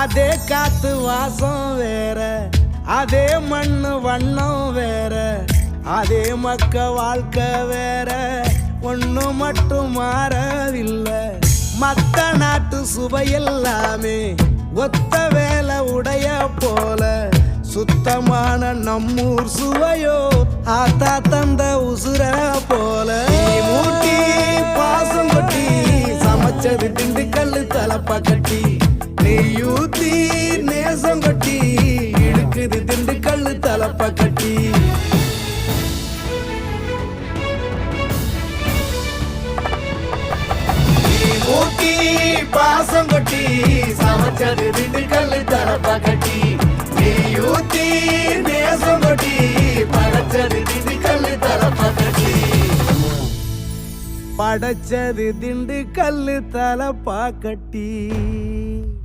அதே காத்து வாசம் வேற, அதே மண்ணு வண்ணம் வேற, அதே மக்க வாழ்க்கை வேற, ஒண்ணு மட்டும் மாறவில்லை. மத்த நாட்டு சுவையெல்லாமே ஒத்த வேலை உடைய போல, சுத்தமான நம்மூர் சுவையோ ஆத்தா தந்த உசுர போல. மூட்டி பாசம் கொட்டி சமைச்சது திண்டுக்கல் தலப்பா கட்டி, நெய்யூத்தி நேசம் கொட்டி இழுக்குது திண்டுக்கல் தலப்பா கட்டி. மூட்டி பாசம் கொட்டி சமைச்சது திண்டுக்கல் தலப்பா கட்டி, நெய்யூத்தி நேசம் கொட்டி படைச்சது திண்டுக்கல் தலப்பா கட்டி. படைச்சது திண்டுக்கல் தலப்பா கட்டி.